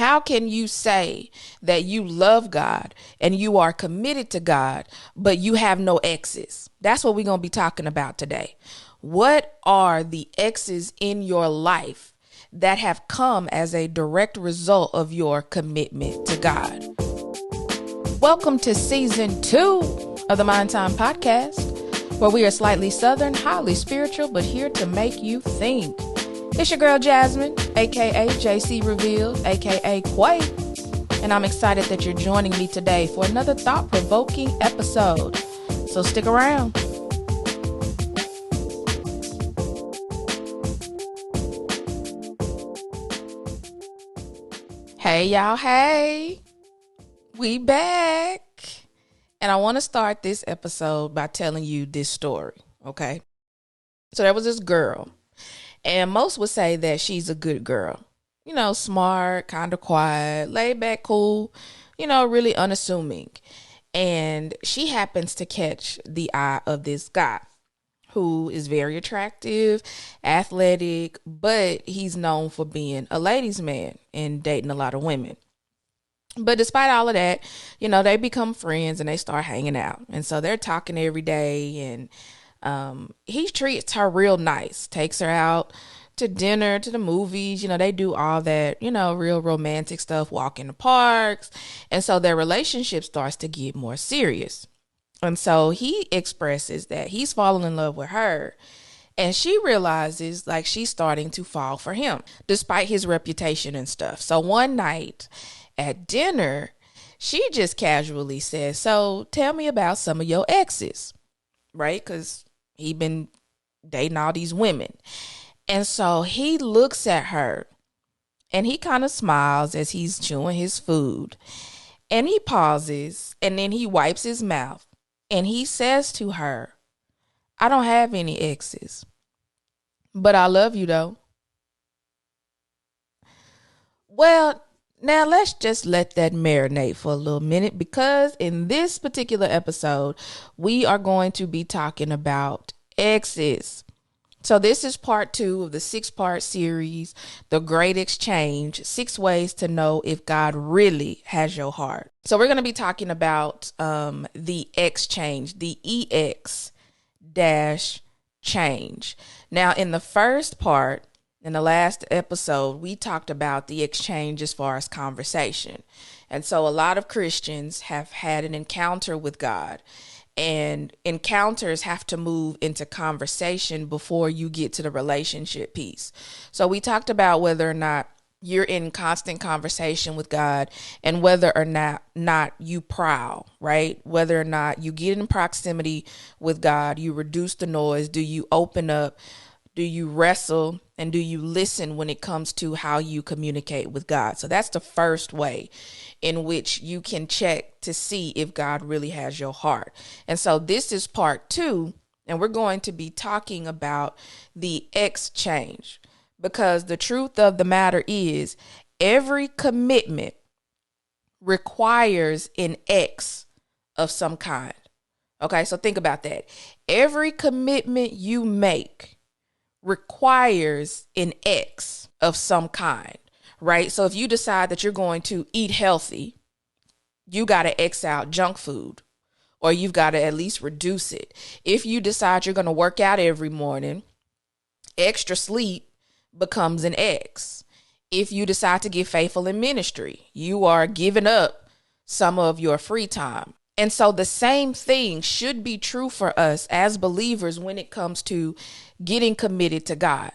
How can you say that you love God and you are committed to God, but you have no exes? That's what we're going to be talking about today. What are the exes in your life that have come as a direct result of your commitment to God? Welcome to season 2 of the Mind Time Podcast, where we are slightly southern, highly spiritual, but here to make you think. It's your girl Jasmine, aka JC Revealed, aka Quay, and I'm excited that you're joining me today for another thought-provoking episode. So stick around. Hey y'all, hey, we back. And I want to start this episode by telling you this story, okay? So there was this girl. And most would say that she's a good girl, smart, kind of quiet, laid back, cool, really unassuming. And she happens to catch the eye of this guy who is very attractive, athletic, but he's known for being a ladies' man and dating a lot of women. But despite all of that, they become friends and they start hanging out. And so they're talking every day, and he treats her real nice, takes her out to dinner, to the movies, they do all that, real romantic stuff, walk in the parks. And so their relationship starts to get more serious. And so he expresses that he's falling in love with her, and she realizes like she's starting to fall for him despite his reputation and stuff. So one night at dinner, she just casually says, "So tell me about some of your exes," right? Because he been dating all these women. And so he looks at her and he kind of smiles as he's chewing his food. And he pauses and then he wipes his mouth and he says to her, "I don't have any exes, but I love you though." Well, now let's just let that marinate for a little minute, because in this particular episode, we are going to be talking about exes. So this is part 2 of the 6-part series, The Great Exchange, 6 ways to know if God really has your heart. So we're going to be talking about the exchange, the EX dash change. Now in the first part, in the last episode, we talked about the exchange as far as conversation. And so a lot of Christians have had an encounter with God, and encounters have to move into conversation before you get to the relationship piece. So we talked about whether or not you're in constant conversation with God, and whether or not you prowl, right? Whether or not you get in proximity with God, you reduce the noise. Do you open up? Do you wrestle? And do you listen when it comes to how you communicate with God? So that's the first way in which you can check to see if God really has your heart. And so this is part 2, and we're going to be talking about the exchange, because the truth of the matter is every commitment requires an X of some kind. Okay, so think about that. Every commitment you make requires an X of some kind, right? So if you decide that you're going to eat healthy, you got to X out junk food, or you've got to at least reduce it. If you decide you're going to work out every morning, extra sleep becomes an X. If you decide to get faithful in ministry, you are giving up some of your free time. And so the same thing should be true for us as believers when it comes to getting committed to God.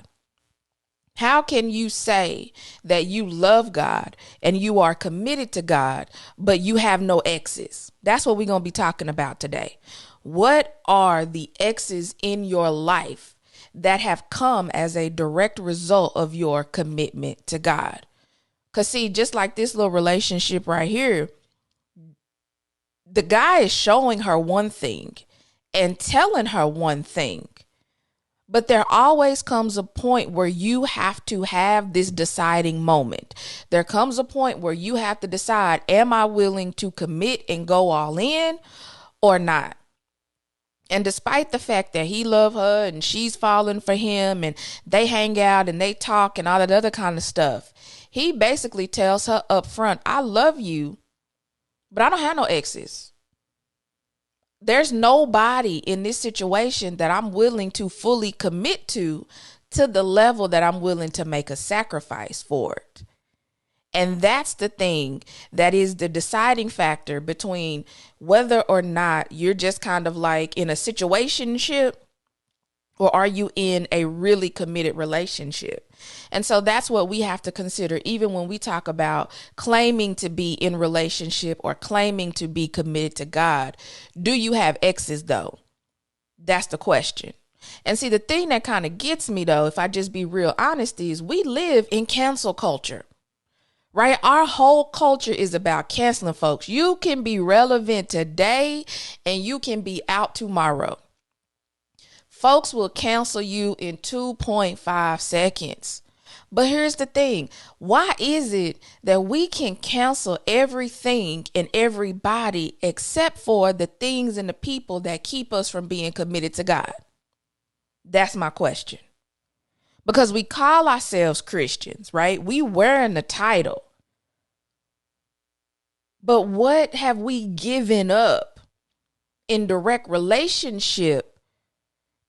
How can you say that you love God and you are committed to God, but you have no exes? That's what we're going to be talking about today. What are the exes in your life that have come as a direct result of your commitment to God? Because see, just like this little relationship right here, the guy is showing her one thing and telling her one thing, but there always comes a point where you have to have this deciding moment. There comes a point where you have to decide, am I willing to commit and go all in or not? And despite the fact that he loved her and she's falling for him and they hang out and they talk and all that other kind of stuff, he basically tells her up front, I love you, but I don't have no exes. There's nobody in this situation that I'm willing to fully commit to the level that I'm willing to make a sacrifice for it. And that's the thing that is the deciding factor between whether or not you're just kind of like in a situationship or are you in a really committed relationship. And so that's what we have to consider even when we talk about claiming to be in relationship or claiming to be committed to God. Do you have exes though? That's the question. And see, the thing that kind of gets me though, if I just be real honest, is we live in cancel culture. Right? Our whole culture is about canceling folks. You can be relevant today and you can be out tomorrow. Folks will cancel you in 2.5 seconds. But here's the thing. Why is it that we can cancel everything and everybody except for the things and the people that keep us from being committed to God? That's my question. Because we call ourselves Christians, right? We wearing the title. But what have we given up in direct relationship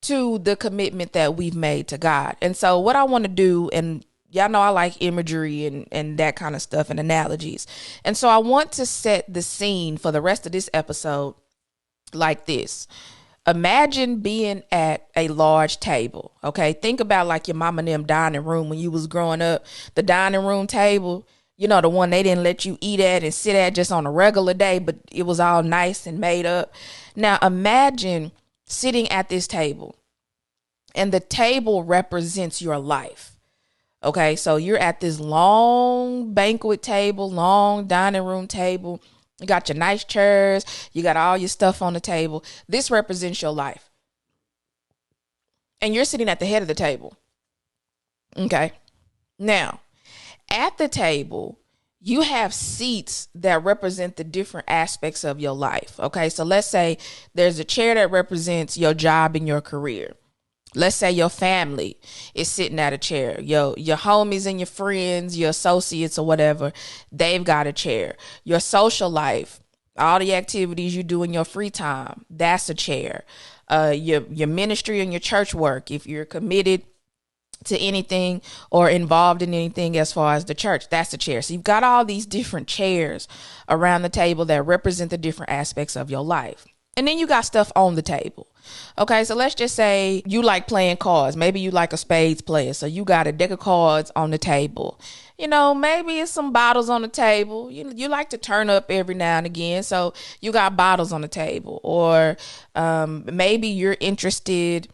to the commitment that we've made to God? And so what I want to do, and y'all know I like imagery and that kind of stuff and analogies. And so I want to set the scene for the rest of this episode like this. Imagine being at a large table, okay? Think about like your mama and them dining room when you was growing up, the dining room table. You know, the one they didn't let you eat at and sit at just on a regular day, but it was all nice and made up. Now, imagine sitting at this table and the table represents your life. Okay, so you're at this long banquet table, long dining room table. You got your nice chairs. You got all your stuff on the table. This represents your life. And you're sitting at the head of the table. Okay, now, at the table, you have seats that represent the different aspects of your life. Okay, so let's say there's a chair that represents your job and your career. Let's say your family is sitting at a chair. Your homies and your friends, your associates or whatever, they've got a chair. Your social life, all the activities you do in your free time, that's a chair. Your ministry and your church work, if you're committed to anything or involved in anything as far as the church, that's a chair. So you've got all these different chairs around the table that represent the different aspects of your life. And then you got stuff on the table. Okay, so let's just say you like playing cards. Maybe you like a spades player. So you got a deck of cards on the table. You know, maybe it's some bottles on the table. You like to turn up every now and again. So you got bottles on the table. Or maybe you're interested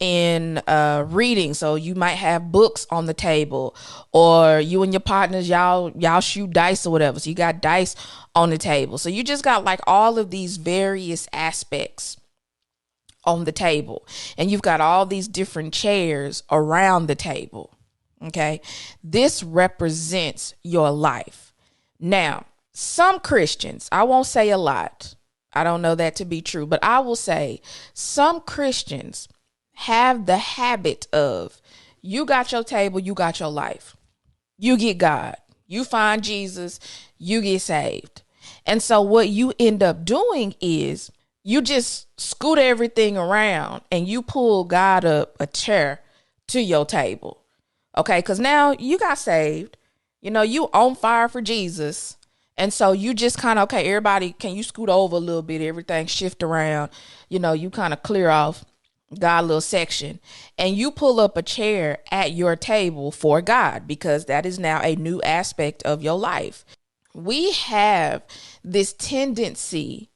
in reading, so you might have books on the table, or you and your partners y'all shoot dice or whatever, so you got dice on the table. So you just got like all of these various aspects on the table, and you've got all these different chairs around the table. Okay, this represents your life. Now, some Christians, I won't say a lot, I don't know that to be true, but I will say some Christians have the habit of, you got your table, you got your life. You get God, you find Jesus, you get saved. And so what you end up doing is you just scoot everything around and you pull God up a chair to your table. Okay, because now you got saved. You know, you on fire for Jesus. And so you just kind of, okay, everybody, can you scoot over a little bit? Everything shift around. You know, you kind of clear off God little section, and you pull up a chair at your table for God, because that is now a new aspect of your life. We have this tendency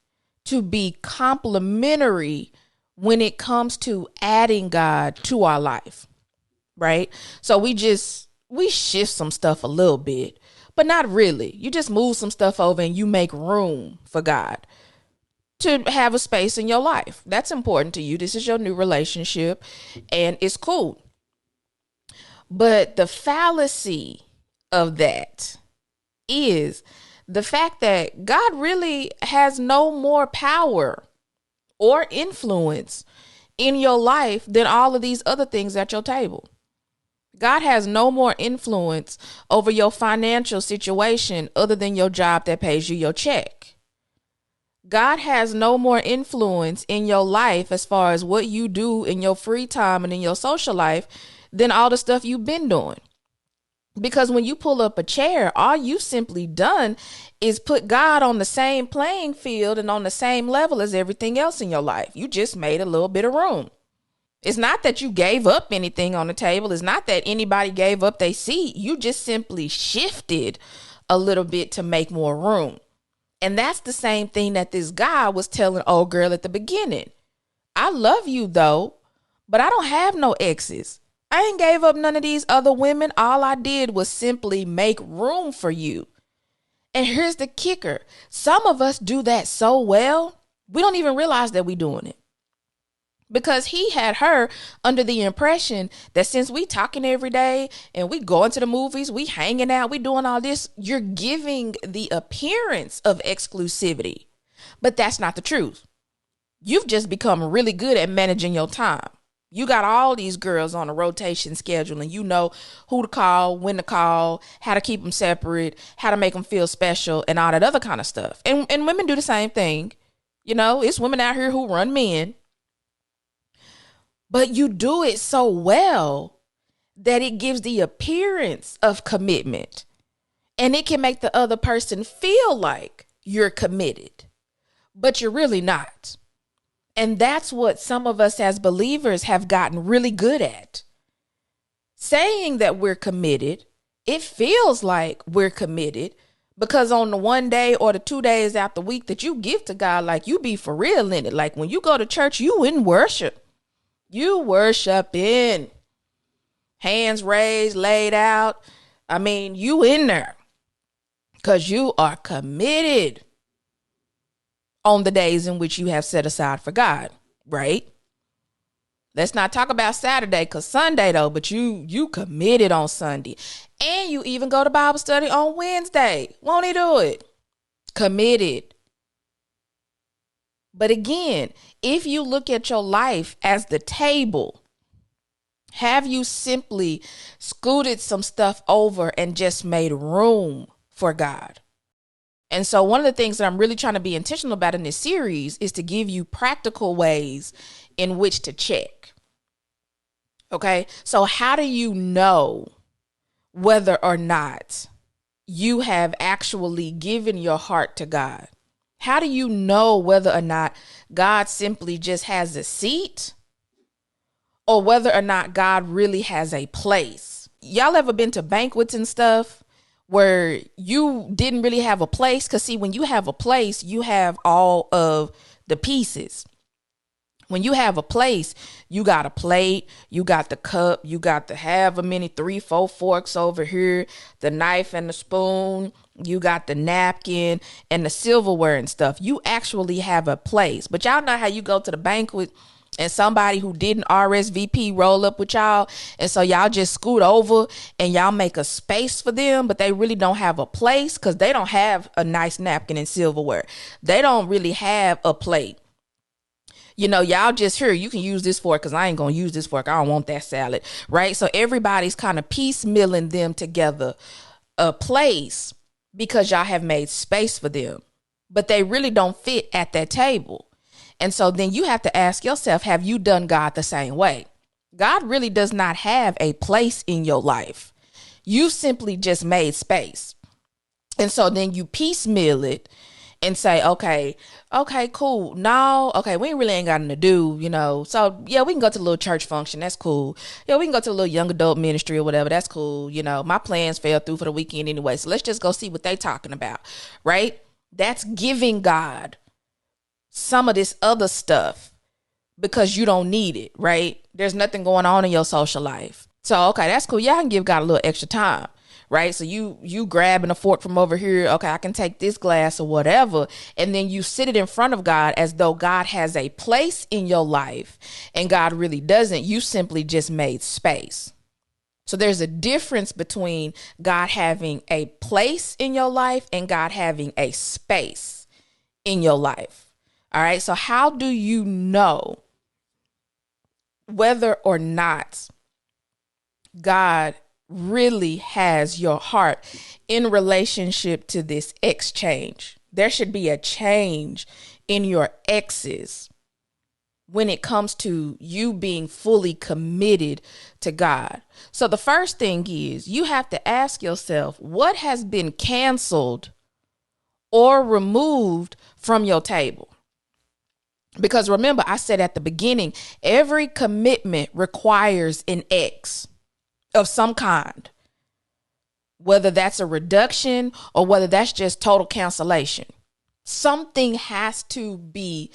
to be complimentary when it comes to adding God to our life, right? So we shift some stuff a little bit, but not really. You just move some stuff over and you make room for God to have a space in your life. That's important to you. This is your new relationship and it's cool. But the fallacy of that is the fact that God really has no more power or influence in your life than all of these other things at your table. God has no more influence over your financial situation other than your job that pays you your check. God has no more influence in your life as far as what you do in your free time and in your social life than all the stuff you've been doing. Because when you pull up a chair, all you simply done is put God on the same playing field and on the same level as everything else in your life. You just made a little bit of room. It's not that you gave up anything on the table. It's not that anybody gave up their seat. You just simply shifted a little bit to make more room. And that's the same thing that this guy was telling old girl at the beginning. I love you though, but I don't have no exes. I ain't gave up none of these other women. All I did was simply make room for you. And here's the kicker. Some of us do that so well, we don't even realize that we're doing it. Because he had her under the impression that since we talking every day and we going to the movies, we hanging out, we doing all this, you're giving the appearance of exclusivity. But that's not the truth. You've just become really good at managing your time. You got all these girls on a rotation schedule and you know who to call, when to call, how to keep them separate, how to make them feel special and all that other kind of stuff. And women do the same thing. You know, it's women out here who run men. But you do it so well that it gives the appearance of commitment. And it can make the other person feel like you're committed, but you're really not. And that's what some of us as believers have gotten really good at. Saying that we're committed, it feels like we're committed because on the one day or the 2 days out the week that you give to God, like you be for real in it. Like when you go to church, you in worship. You worshiping. Hands raised, laid out. I mean, you in there because you are committed on the days in which you have set aside for God, right? Let's not talk about Saturday because Sunday though, but you committed on Sunday. And you even go to Bible study on Wednesday. Won't he do it? Committed. But again, if you look at your life as the table, have you simply scooted some stuff over and just made room for God? And so one of the things that I'm really trying to be intentional about in this series is to give you practical ways in which to check. Okay, so how do you know whether or not you have actually given your heart to God? How do you know whether or not God simply just has a seat or whether or not God really has a place? Y'all ever been to banquets and stuff where you didn't really have a place? Because see, when you have a place, you have all of the pieces. When you have a place, you got a plate, you got the cup, you got the however many 3, 4 forks over here, the knife and the spoon, you got the napkin and the silverware and stuff. You actually have a place. But y'all know how you go to the banquet and somebody who didn't RSVP roll up with y'all. And so y'all just scoot over and y'all make a space for them, but they really don't have a place because they don't have a nice napkin and silverware. They don't really have a plate. You know, y'all just here, you can use this fork because I ain't going to use this fork. I don't want that salad, right? So everybody's kind of piecemealing them together a place because y'all have made space for them, but they really don't fit at that table. And so then you have to ask yourself, have you done God the same way? God really does not have a place in your life. You simply just made space. And so then you piecemeal it and say, okay, cool. No, okay, we really ain't got nothing to do, you know. So yeah, we can go to a little church function. That's cool. Yeah, we can go to a little young adult ministry or whatever. That's cool. You know, my plans fell through for the weekend anyway. So let's just go see what they talking about, right? That's giving God some of this other stuff because you don't need it, right? There's nothing going on in your social life. So, okay, that's cool. Yeah, I can give God a little extra time. Right. So you grabbing a fork from over here. Okay, I can take this glass or whatever. And then you sit it in front of God as though God has a place in your life and God really doesn't. You simply just made space. So there's a difference between God having a place in your life and God having a space in your life. All right. So how do you know whether or not God really has your heart in relationship to this exchange? There should be a change in your exes when it comes to you being fully committed to God. So the first thing is you have to ask yourself, what has been canceled or removed from your table? Because remember, I said at the beginning, every commitment requires an ex of some kind, whether that's a reduction or whether that's just total cancellation. Something has to be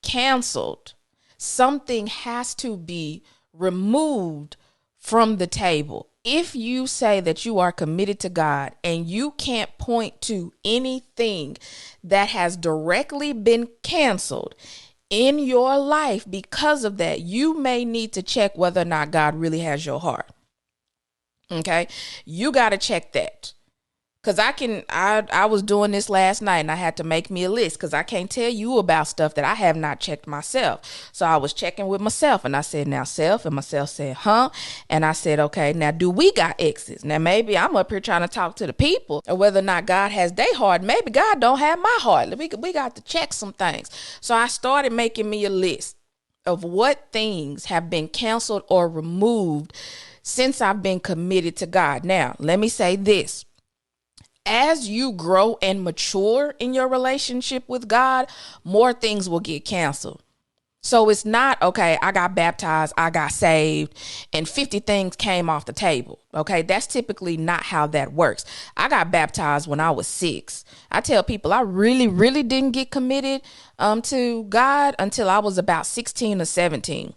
canceled. Something has to be removed from the table. If you say that you are committed to God and you can't point to anything that has directly been canceled in your life because of that, you may need to check whether or not God really has your heart. Okay, you got to check that. Because I was doing this last night and I had to make me a list because I can't tell you about stuff that I have not checked myself. So I was checking with myself and I said, now self, and myself said, huh? And I said, okay, now do we got exes? Now maybe I'm up here trying to talk to the people or whether or not God has their heart. Maybe God don't have my heart. We got to check some things. So I started making me a list of what things have been canceled or removed since I've been committed to God. Now, let me say this. As you grow and mature in your relationship with God, more things will get canceled. So it's not, okay, I got baptized, I got saved, and 50 things came off the table. Okay, that's typically not how that works. I got baptized when I was 6. I tell people I really didn't get committed to God until I was about 16 or 17.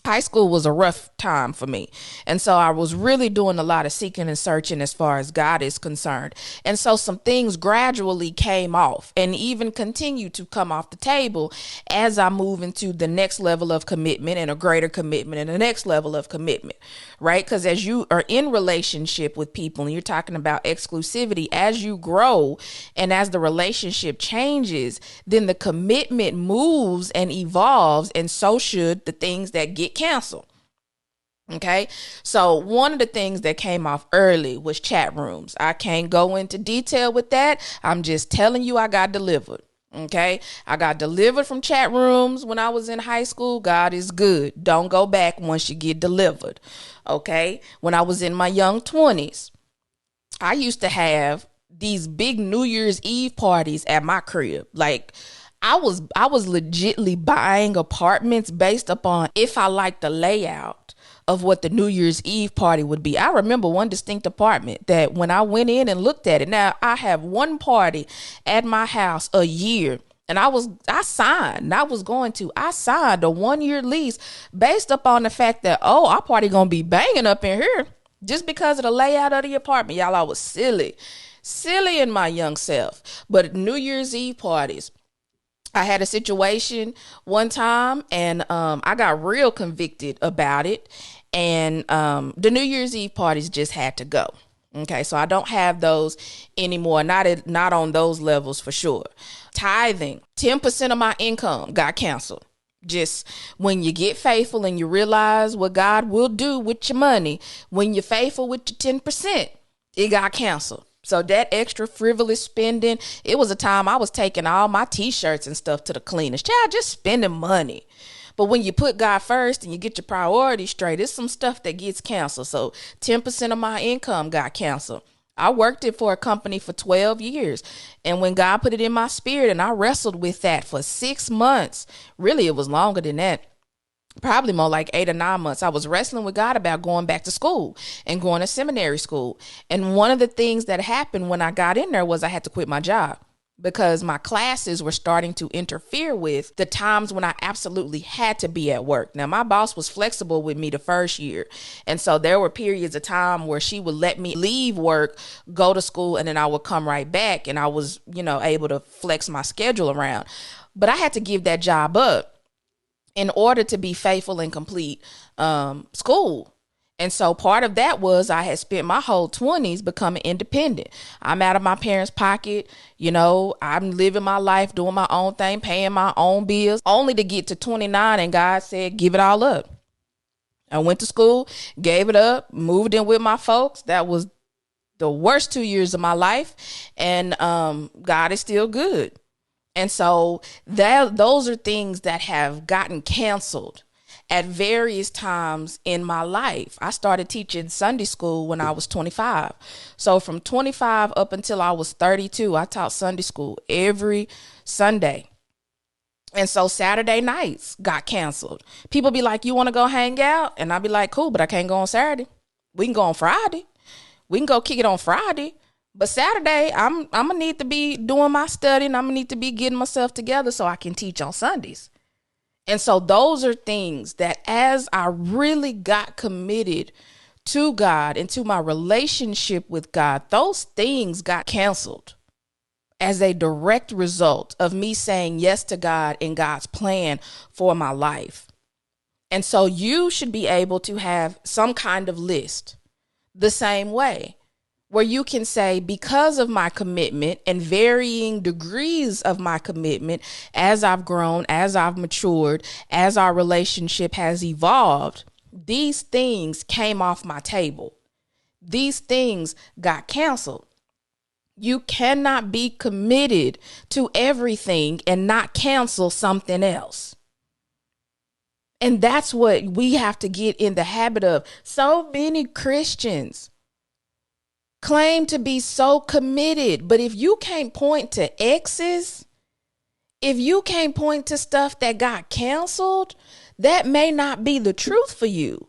High school was a rough time for me. And so I was really doing a lot of seeking and searching as far as God is concerned. And so some things gradually came off and even continue to come off the table as I move into the next level of commitment and a greater commitment and the next level of commitment, right? Because as you are in relationship with people and you're talking about exclusivity, as you grow and as the relationship changes, then the commitment moves and evolves, and so should the things that get canceled. Okay, so one of the things that came off early was chat rooms. I can't go into detail with that. I'm just telling you I got delivered. Okay, I got delivered from chat rooms when I was in high school. God is good. Don't go back once you get delivered. Okay, when I was in my young 20s, I used to have these big New Year's Eve parties at my crib. Like, I was legitly buying apartments based upon if I liked the layout of what the New Year's Eve party would be. I remember one distinct apartment that when I went in and looked at it, now I have one party at my house a year. And I signed a 1-year lease based upon the fact that, oh, our party gonna be banging up in here just because of the layout of the apartment. Y'all, I was silly in my young self. But New Year's Eve parties, I had a situation one time and I got real convicted about it. And the New Year's Eve parties just had to go. Okay, so I don't have those anymore. Not on those levels for sure. Tithing, 10% of my income got canceled. Just when you get faithful and you realize what God will do with your money, when you're faithful with your 10%, it got canceled. So that extra frivolous spending, it was a time I was taking all my t-shirts and stuff to the cleaners. Child, just spending money. But when you put God first and you get your priorities straight, it's some stuff that gets canceled. So 10% of my income got canceled. I worked it for a company for 12 years. And when God put it in my spirit and I wrestled with that for 6 months, really it was longer than that. Probably more like 8 or 9 months. I was wrestling with God about going back to school and going to seminary school. And one of the things that happened when I got in there was I had to quit my job because my classes were starting to interfere with the times when I absolutely had to be at work. Now, my boss was flexible with me the first year. And so there were periods of time where she would let me leave work, go to school, and then I would come right back. And I was, able to flex my schedule around. But I had to give that job up in order to be faithful and complete school. And so part of that was I had spent my whole 20s becoming independent. I'm out of my parents' pocket. I'm living my life, doing my own thing, paying my own bills, only to get to 29 and God said, give it all up. I went to school, gave it up, moved in with my folks. That was the worst 2 years of my life. And God is still good. And so those are things that have gotten canceled at various times in my life. I started teaching Sunday school when I was 25. So from 25 up until I was 32, I taught Sunday school every Sunday. And so Saturday nights got canceled. People be like, you want to go hang out? And I'd be like, cool, but I can't go on Saturday. We can go on Friday. We can go kick it on Friday. But Saturday, I'm going to need to be doing my studying. I'm going to need to be getting myself together so I can teach on Sundays. And so those are things that as I really got committed to God and to my relationship with God, those things got canceled as a direct result of me saying yes to God and God's plan for my life. And so you should be able to have some kind of list the same way, where you can say, because of my commitment and varying degrees of my commitment, as I've grown, as I've matured, as our relationship has evolved, these things came off my table. These things got canceled. You cannot be committed to everything and not cancel something else. And that's what we have to get in the habit of. So many Christians claim to be so committed, but if you can't point to exes, if you can't point to stuff that got canceled, that may not be the truth for you.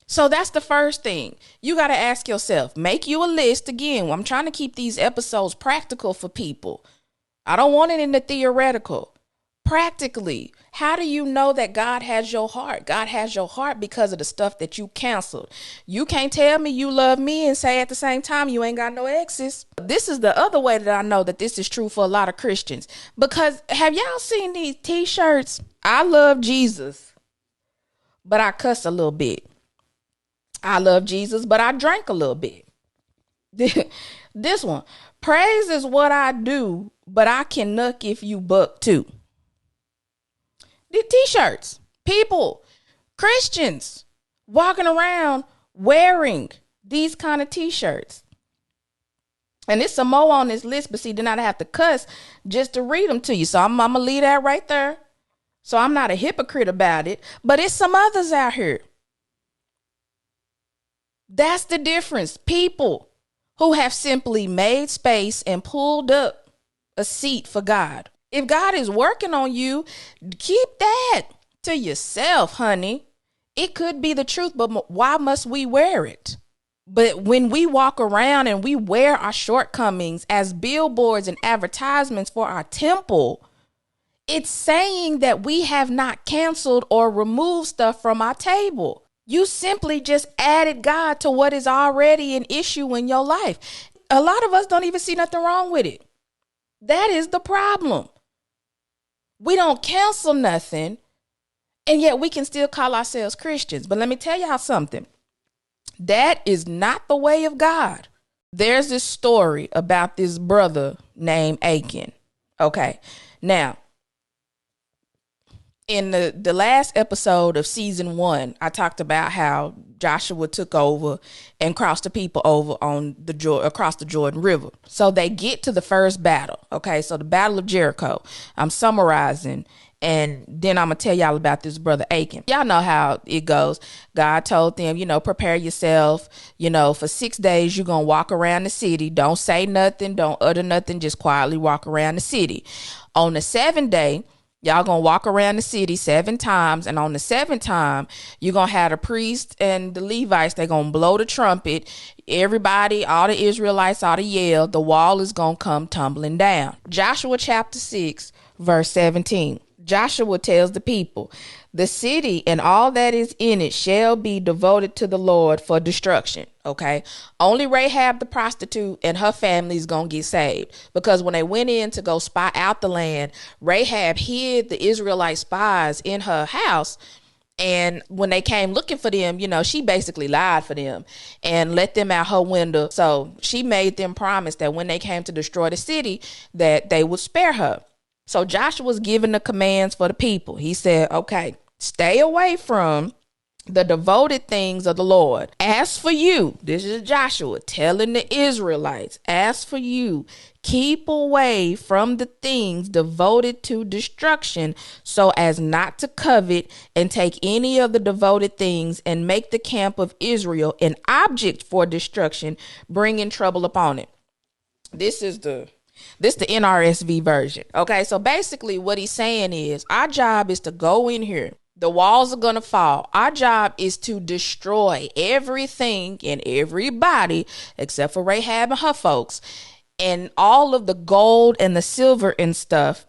So that's the first thing. You got to ask yourself, make you a list. Again, I'm trying to keep these episodes practical for people. I don't want it in the theoretical. Practically, how do you know that God has your heart? God has your heart because of the stuff that you canceled. You can't tell me you love me and say at the same time you ain't got no exes. This is the other way that I know that this is true for a lot of Christians. Because have y'all seen these t-shirts? I love Jesus, but I cuss a little bit. I love Jesus, but I drank a little bit. This one, praise is what I do, but I can nuck if you buck too. The t-shirts, people, Christians walking around wearing these kind of t-shirts. And there's some more on this list, but see, then I'd have to cuss just to read them to you. So I'm going to leave that right there. So I'm not a hypocrite about it, but it's some others out here. That's the difference. People who have simply made space and pulled up a seat for God. If God is working on you, keep that to yourself, honey. It could be the truth, but why must we wear it? But when we walk around and we wear our shortcomings as billboards and advertisements for our temple, it's saying that we have not canceled or removed stuff from our table. You simply just added God to what is already an issue in your life. A lot of us don't even see nothing wrong with it. That is the problem. We don't cancel nothing, and yet we can still call ourselves Christians. But let me tell y'all something. That is not the way of God. There's this story about this brother named Achan. Okay, now, in the last episode of season 1, I talked about how Joshua took over and crossed the people over on across the Jordan River. So they get to the first battle. Okay, so the Battle of Jericho. I'm summarizing, and then I'm gonna tell y'all about this brother Achan. Y'all know how it goes. God told them, prepare yourself. For 6 days you're gonna walk around the city. Don't say nothing. Don't utter nothing. Just quietly walk around the city. On the 7th day, y'all gonna walk around the city 7 times, and on the 7th time, you're gonna have the priest and the Levites. They're gonna blow the trumpet. Everybody, all the Israelites ought to yell. The wall is gonna come tumbling down. Joshua chapter 6, verse 17. Joshua tells the people, the city and all that is in it shall be devoted to the Lord for destruction. Okay. Only Rahab the prostitute and her family is going to get saved, because when they went in to go spy out the land, Rahab hid the Israelite spies in her house. And when they came looking for them, she basically lied for them and let them out her window. So she made them promise that when they came to destroy the city, that they would spare her. So Joshua was giving the commands for the people. He said, okay, stay away from the devoted things of the Lord. As for you, this is Joshua telling the Israelites, as for you, keep away from the things devoted to destruction, so as not to covet and take any of the devoted things and make the camp of Israel an object for destruction, bringing trouble upon it. This is the NRSV version. Okay, so basically what he's saying is our job is to go in here. The walls are going to fall. Our job is to destroy everything and everybody except for Rahab and her folks. And all of the gold and the silver and stuff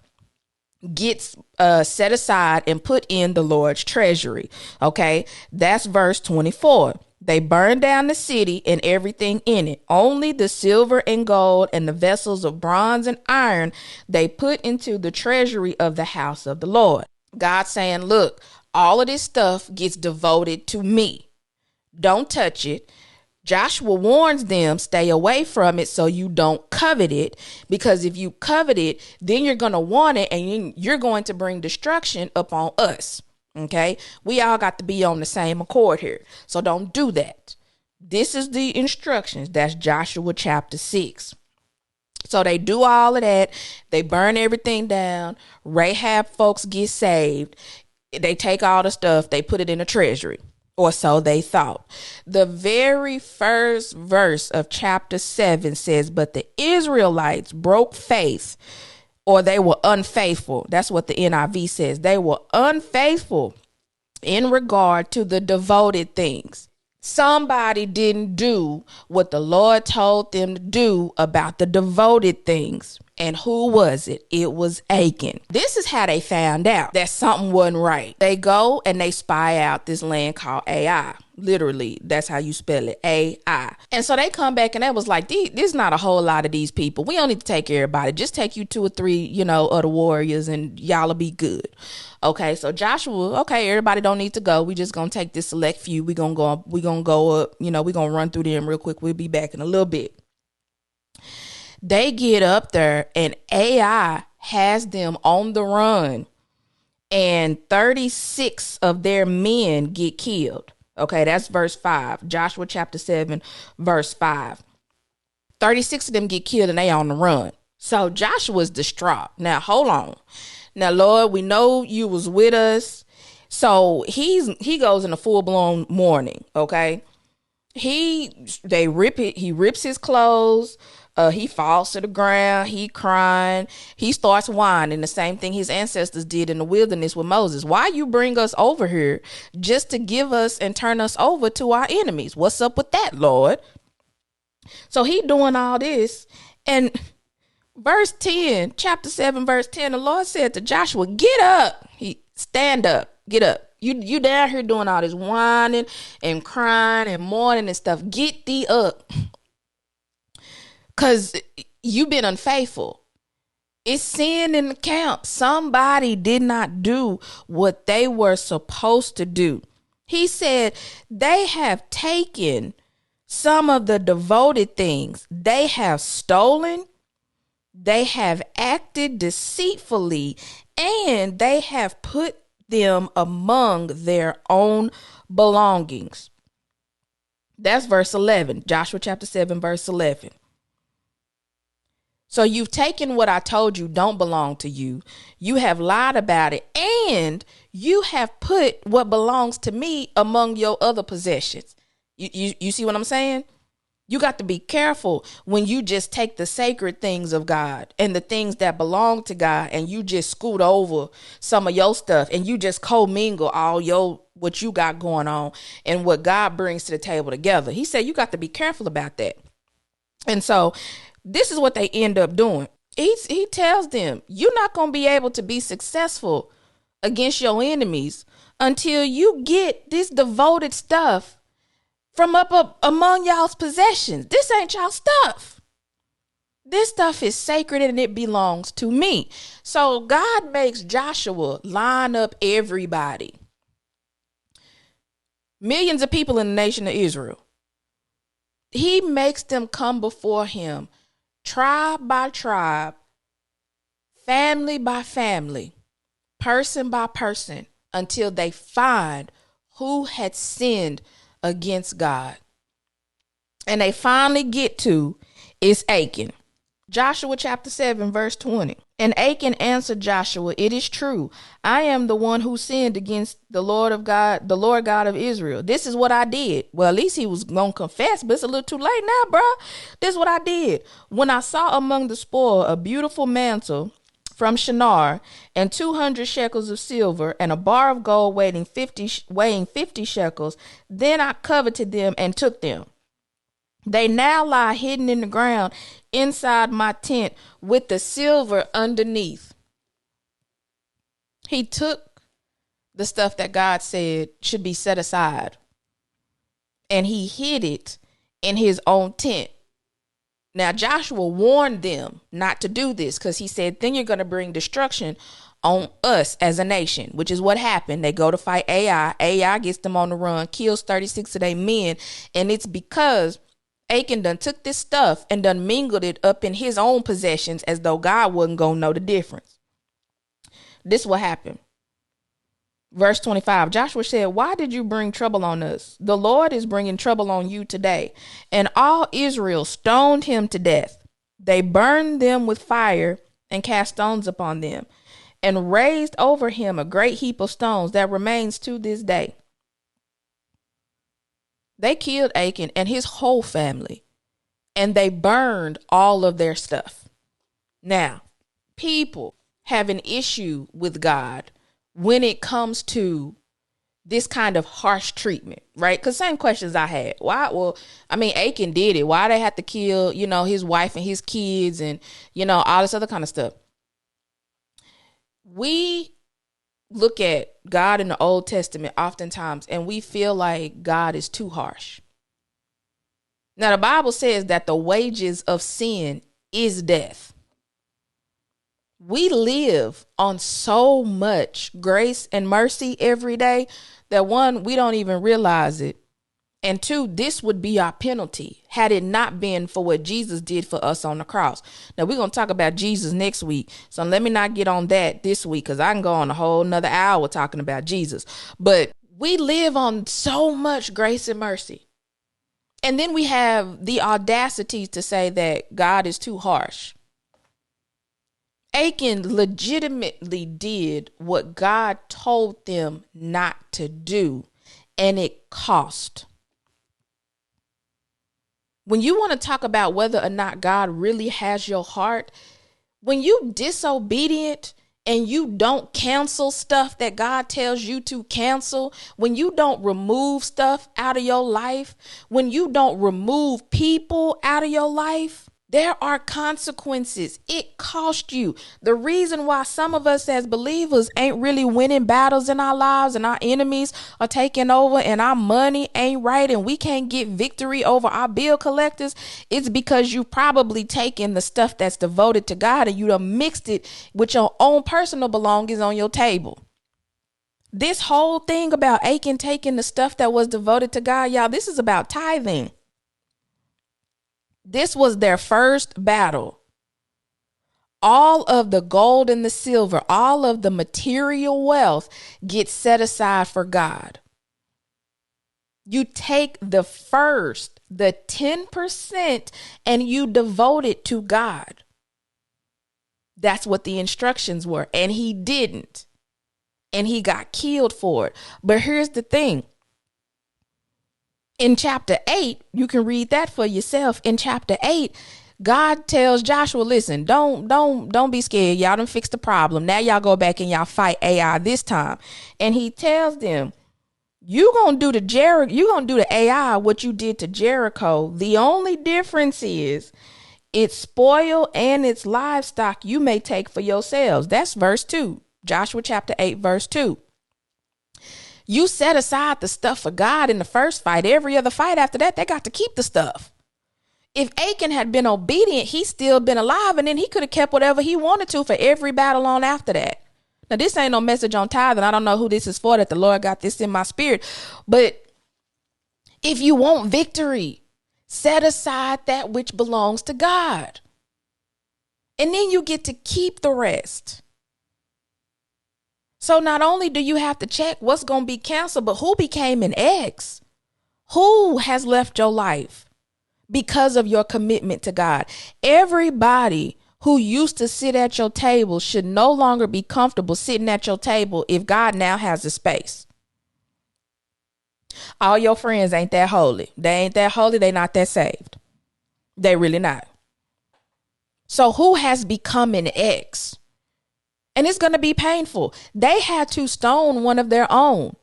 gets set aside and put in the Lord's treasury. Okay, that's verse 24. They burned down the city and everything in it. Only the silver and gold and the vessels of bronze and iron they put into the treasury of the house of the Lord. God saying, look, all of this stuff gets devoted to me. Don't touch it. Joshua warns them, stay away from it so you don't covet it, because if you covet it, then you're going to want it and you're going to bring destruction upon us. Okay, we all got to be on the same accord here. So don't do that. This is the instructions. That's Joshua chapter 6. So they do all of that. They burn everything down. Rahab folks get saved. They take all the stuff. They put it in a treasury, or so they thought. The very first verse of chapter 7 says, but the Israelites broke faith, or they were unfaithful. That's what the NIV says. They were unfaithful in regard to the devoted things. Somebody didn't do what the Lord told them to do about the devoted things. And who was it? It was Achan. This is how they found out that something wasn't right. They go and they spy out this land called Ai. Literally, that's how you spell it, Ai. And so they come back and they was like, there's not a whole lot of these people. We don't need to take everybody. Just take you 2 or 3, of the warriors and y'all will be good. Okay, so Joshua, okay, everybody don't need to go. We just gonna take this select few. We gonna go up, we're gonna run through them real quick. We'll be back in a little bit. They get up there and Ai has them on the run, and 36 of their men get killed. Okay, that's verse 5. Joshua chapter 7, verse 5. 36 of them get killed and they on the run. So Joshua's distraught. Now, hold on. Now, Lord, we know you was with us. So he goes in a full-blown mourning, okay? He rips his clothes. He falls to the ground. He crying. He starts whining. The same thing his ancestors did in the wilderness with Moses. Why you bring us over here just to give us and turn us over to our enemies? What's up with that, Lord? So he doing all this. And verse 10, chapter 7, verse 10, the Lord said to Joshua, get up. Stand up. Get up. You down here doing all this whining and crying and mourning and stuff. Get thee up. Because you've been unfaithful. It's sin in the camp. Somebody did not do what they were supposed to do. He said they have taken some of the devoted things. They have stolen. They have acted deceitfully. And they have put them among their own belongings. That's verse 11. Joshua chapter 7, verse 11. So you've taken what I told you don't belong to you. You have lied about it, and you have put what belongs to me among your other possessions. You see what I'm saying? You got to be careful when you just take the sacred things of God and the things that belong to God, and you just scoot over some of your stuff and you just commingle all what you got going on and what God brings to the table together. He said you got to be careful about that. And so this is what they end up doing. He tells them, you're not going to be able to be successful against your enemies until you get this devoted stuff from up among y'all's possessions. This ain't y'all stuff. This stuff is sacred and it belongs to me. So God makes Joshua line up everybody. millions of people in the nation of Israel. He makes them come before him, tribe by tribe, family by family, person by person, until they find who had sinned against God. And they finally get to is Achan. Joshua chapter 7, verse 20. And Achan answered Joshua, it is true. I am the one who sinned against the Lord God of Israel. This is what I did. Well, at least he was going to confess, but it's a little too late now, bro. This is what I did. When I saw among the spoil a beautiful mantle from Shinar and 200 shekels of silver and a bar of gold weighing 50 shekels, then I coveted them and took them. They now lie hidden in the ground inside my tent with the silver underneath. He took the stuff that God said should be set aside, and he hid it in his own tent. Now, Joshua warned them not to do this because he said, then you're going to bring destruction on us as a nation, which is what happened. They go to fight Ai. Ai gets them on the run, kills 36 of their men, and it's because Achan done took this stuff and done mingled it up in his own possessions as though God wasn't going to know the difference. This will happen. Verse 25, Joshua said, why did you bring trouble on us? The Lord is bringing trouble on you today. And all Israel stoned him to death. They burned them with fire and cast stones upon them and raised over him a great heap of stones that remains to this day. They killed Achan and his whole family, and they burned all of their stuff. Now, people have an issue with God when it comes to this kind of harsh treatment, right? Because same questions I had. Why? Well, I mean, Achan did it. Why they have to kill, his wife and his kids and, all this other kind of stuff? We look at God in the Old Testament oftentimes and we feel like God is too harsh. Now, the Bible says that the wages of sin is death. We live on so much grace and mercy every day that one, we don't even realize it. And two, this would be our penalty had it not been for what Jesus did for us on the cross. Now, we're going to talk about Jesus next week. So let me not get on that this week because I can go on a whole nother hour talking about Jesus. But we live on so much grace and mercy. And then we have the audacity to say that God is too harsh. Achan legitimately did what God told them not to do, and it cost. When you want to talk about whether or not God really has your heart, when you disobedient and you don't cancel stuff that God tells you to cancel, when you don't remove stuff out of your life, when you don't remove people out of your life, there are consequences. It cost you. The reason why some of us as believers ain't really winning battles in our lives and our enemies are taking over and our money ain't right and we can't get victory over our bill collectors, it's because you probably taken the stuff that's devoted to God and you done mixed it with your own personal belongings on your table. This whole thing about Achan taking the stuff that was devoted to God, y'all, this is about tithing. This was their first battle. All of the gold and the silver, all of the material wealth gets set aside for God. You take the 10%, and you devote it to God. That's what the instructions were. And he didn't. And he got killed for it. But here's the thing. In chapter 8, you can read that for yourself. In chapter 8, God tells Joshua, listen, don't be scared. Y'all done fixed the problem. Now y'all go back and y'all fight Ai this time. And he tells them, you're going to do to Ai what you did to Jericho. The only difference is its spoil and its livestock you may take for yourselves. That's verse 2. Joshua chapter 8, verse 2. You set aside the stuff for God in the first fight. Every other fight after that, they got to keep the stuff. If Achan had been obedient, he'd still been alive, and then he could have kept whatever he wanted to for every battle on after that. Now, this ain't no message on tithing. I don't know who this is for, that the Lord got this in my spirit. But If you want victory, set aside that which belongs to God. And then you get to keep the rest. So not only do you have to check what's going to be canceled, but who became an ex? Who has left your life because of your commitment to God? Everybody who used to sit at your table should no longer be comfortable sitting at your table if God now has the space. All your friends ain't that holy. They ain't that holy. They not that saved. They really not. So who has become an ex? And it's going to be painful. They had to stone one of their own.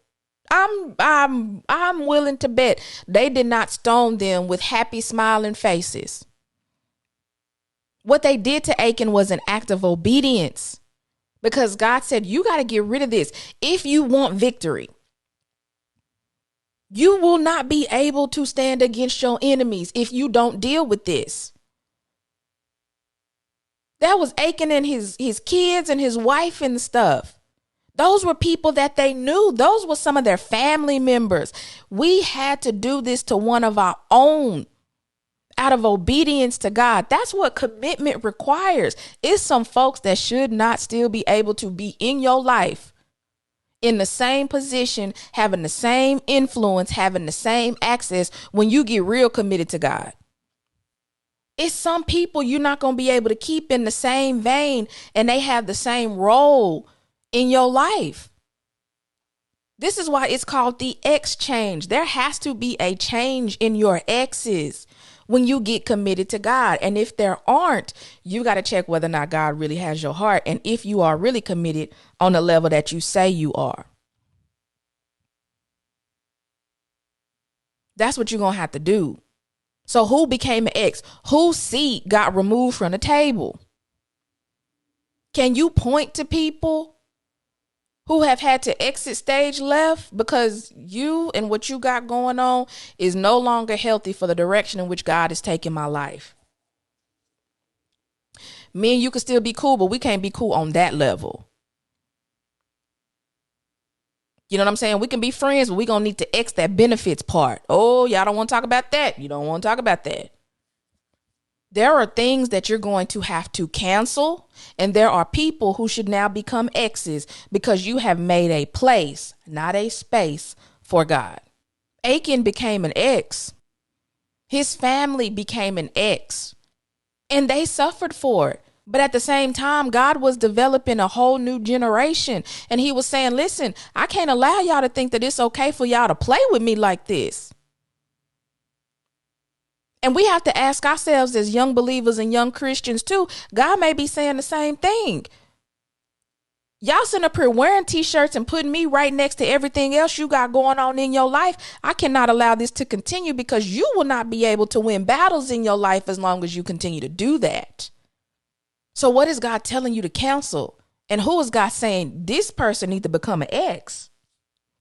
I'm willing to bet they did not stone them with happy smiling faces. What they did to Achan was an act of obedience, because God said, you got to get rid of this. If you want victory, you will not be able to stand against your enemies if you don't deal with this. That was Achan and his kids and his wife and stuff. Those were people that they knew. Those were some of their family members. We had to do this to one of our own out of obedience to God. That's what commitment requires. It's some folks that should not still be able to be in your life, in the same position, having the same influence, having the same access when you get real committed to God. It's some people you're not going to be able to keep in the same vein and they have the same role in your life. This is why it's called the exchange. There has to be a change in your exes when you get committed to God. And if there aren't, you got to check whether or not God really has your heart, and if you are really committed on the level that you say you are. That's what you're going to have to do. So who became an ex? Whose seat got removed from the table? Can you point to people who have had to exit stage left because you and what you got going on is no longer healthy for the direction in which God is taking my life? Me and you can still be cool, but we can't be cool on that level. You know what I'm saying? We can be friends, but we're going to need to X that benefits part. Oh, y'all don't want to talk about that. You don't want to talk about that. There are things that you're going to have to cancel, and there are people who should now become exes because you have made a place, not a space, for God. Achan became an ex. His family became an ex, and they suffered for it. But at the same time, God was developing a whole new generation. And he was saying, listen, I can't allow y'all to think that it's okay for y'all to play with me like this. And we have to ask ourselves as young believers and young Christians too. God may be saying the same thing. Y'all sitting up here wearing t-shirts and putting me right next to everything else you got going on in your life. I cannot allow this to continue, because you will not be able to win battles in your life as long as you continue to do that. So what is God telling you to cancel? And who is God saying this person needs to become an ex?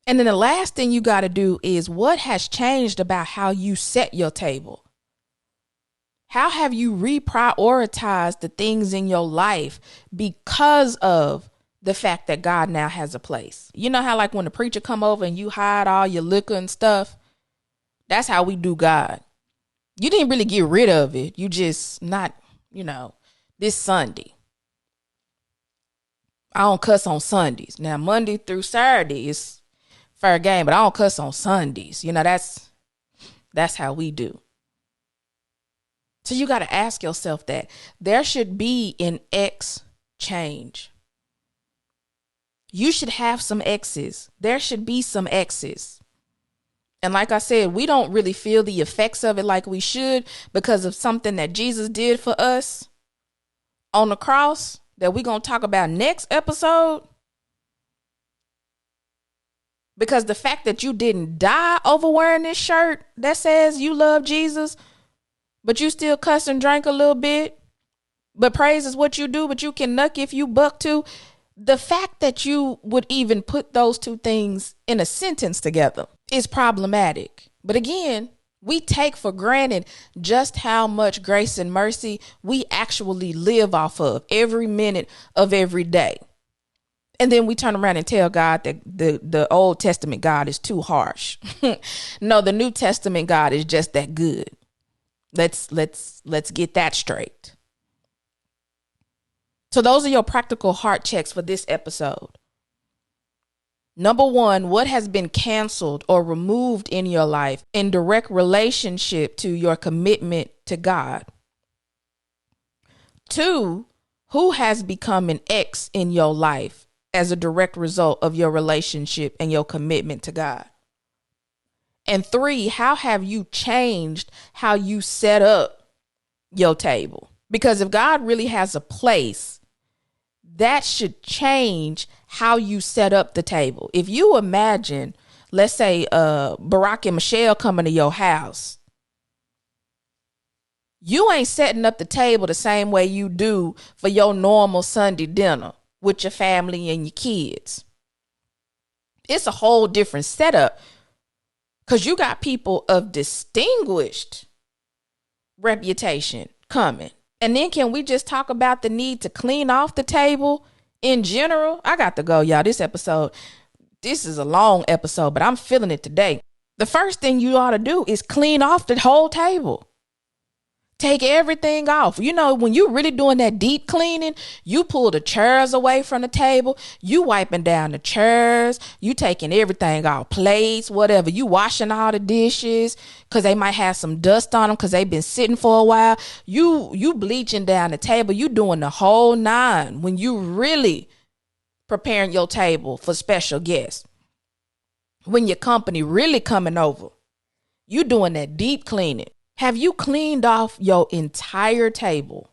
And then the last thing you got to do is, what has changed about how you set your table? How have you reprioritized the things in your life because of the fact that God now has a place? You know how like when the preacher come over and you hide all your liquor and stuff? That's how we do God. You didn't really get rid of it. You just not, this Sunday, I don't cuss on Sundays. Now, Monday through Saturday is fair game, but I don't cuss on Sundays. That's how we do. So you got to ask yourself that. There should be an exchange. You should have some exes. There should be some exes. And like I said, we don't really feel the effects of it like we should because of something that Jesus did for us on the cross that we're going to talk about next episode. Because the fact that you didn't die over wearing this shirt that says you love Jesus, but you still cuss and drink a little bit, but praise is what you do, but you can nuck if you buck to. The fact that you would even put those two things in a sentence together is problematic. But again, we take for granted just how much grace and mercy we actually live off of every minute of every day. And then we turn around and tell God that the Old Testament God is too harsh. No, the New Testament God is just that good. Let's get that straight. So those are your practical heart checks for this episode. Number one, what has been canceled or removed in your life in direct relationship to your commitment to God? Two, who has become an ex in your life as a direct result of your relationship and your commitment to God? And three, how have you changed how you set up your table? Because if God really has a place, that should change how you set up the table. If you imagine, let's say, Barack and Michelle coming to your house, you ain't setting up the table the same way you do for your normal Sunday dinner with your family and your kids. It's a whole different setup because you got people of distinguished reputation coming. And then can we just talk about the need to clean off the table in general? I got to go, y'all. This is a long episode, but I'm feeling it today. The first thing you ought to do is clean off the whole table. Take everything off. You know, when you're really doing that deep cleaning, you pull the chairs away from the table. You wiping down the chairs. You taking everything off, plates, whatever. You washing all the dishes because they might have some dust on them because they've been sitting for a while. You bleaching down the table. You doing the whole nine when you really preparing your table for special guests. When your company really coming over, you doing that deep cleaning. Have you cleaned off your entire table?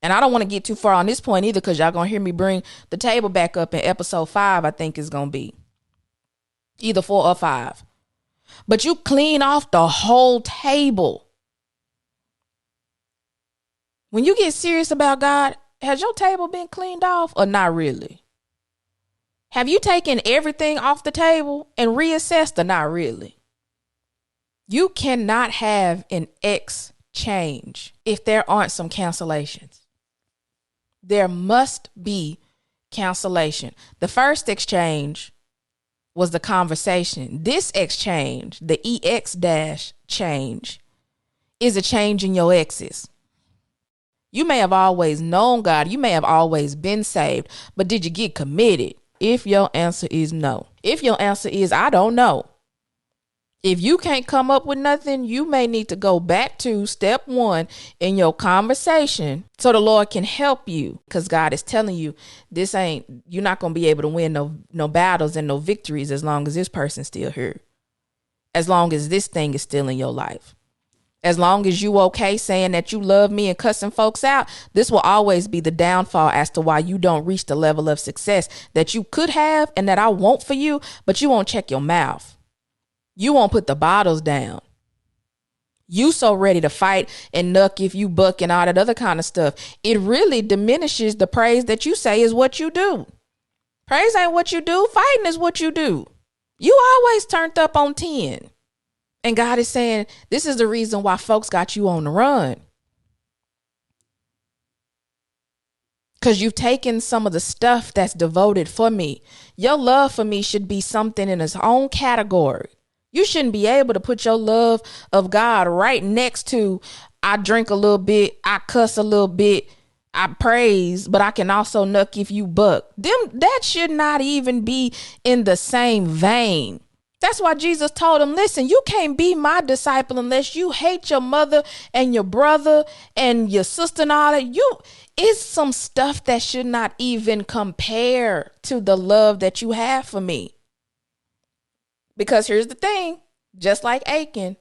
And I don't want to get too far on this point either because y'all going to hear me bring the table back up in episode 5, I think is going to be. Either 4 or 5. But you clean off the whole table. When you get serious about God, has your table been cleaned off or not really? Have you taken everything off the table and reassessed or not really? You cannot have an exchange if there aren't some cancellations. There must be cancellation. The first exchange was the conversation. This exchange, the EX- change, is a change in your exes. You may have always known God. You may have always been saved, but did you get committed? If your answer is no. If your answer is, I don't know. If you can't come up with nothing, you may need to go back to step 1 in your conversation so the Lord can help you, because God is telling you you're not going to be able to win no battles and no victories as long as this person's still here. As long as this thing is still in your life. As long as you okay saying that you love me and cussing folks out, this will always be the downfall as to why you don't reach the level of success that you could have and that I want for you, but you won't check your mouth. You won't put the bottles down. You so ready to fight and nuck if you buck and all that other kind of stuff. It really diminishes the praise that you say is what you do. Praise ain't what you do. Fighting is what you do. You always turned up on 10. And God is saying, this is the reason why folks got you on the run. Because you've taken some of the stuff that's devoted for me. Your love for me should be something in its own category. You shouldn't be able to put your love of God right next to, I drink a little bit, I cuss a little bit, I praise, but I can also nuck if you buck. That should not even be in the same vein. That's why Jesus told him, listen, you can't be my disciple unless you hate your mother and your brother and your sister and all that. It's some stuff that should not even compare to the love that you have for me. Because here's the thing, just like Achan,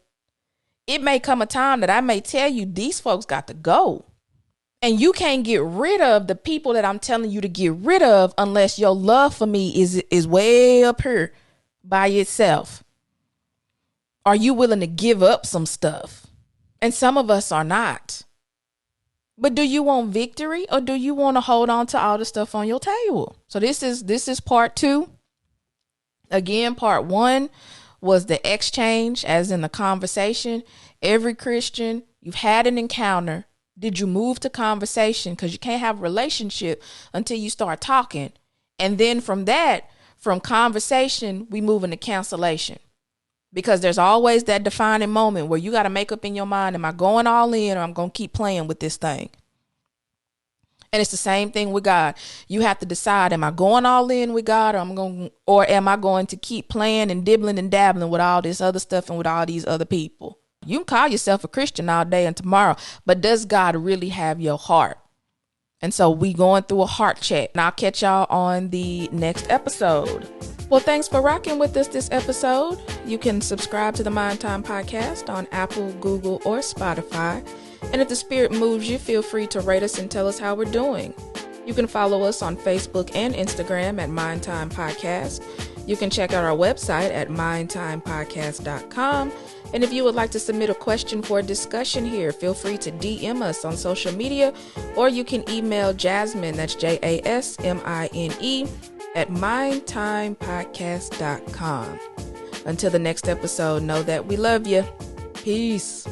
it may come a time that I may tell you these folks got to go. And you can't get rid of the people that I'm telling you to get rid of unless your love for me is way up here by itself. Are you willing to give up some stuff? And some of us are not. But do you want victory or do you want to hold on to all the stuff on your table? So this is part 2. Again, part 1 was the exchange, as in the conversation. Every Christian, you've had an encounter. Did you move to conversation? Because you can't have a relationship until you start talking. And then from conversation, we move into cancellation. Because there's always that defining moment where you got to make up in your mind, am I going all in or I'm going to keep playing with this thing? And it's the same thing with God. You have to decide, am I going all in with God or am I going to keep playing and dibbling and dabbling with all this other stuff and with all these other people? You can call yourself a Christian all day and tomorrow, but does God really have your heart? And so we going through a heart check. And I'll catch y'all on the next episode. Well, thanks for rocking with us this episode. You can subscribe to the Mind Time Podcast on Apple, Google, or Spotify. And if the spirit moves you, feel free to rate us and tell us how we're doing. You can follow us on Facebook and Instagram at Mind Time Podcast. You can check out our website at mindtimepodcast.com. And if you would like to submit a question for a discussion here, feel free to DM us on social media, or you can email Jasmine, that's JASMINE, at mindtimepodcast.com. Until the next episode, know that we love you. Peace.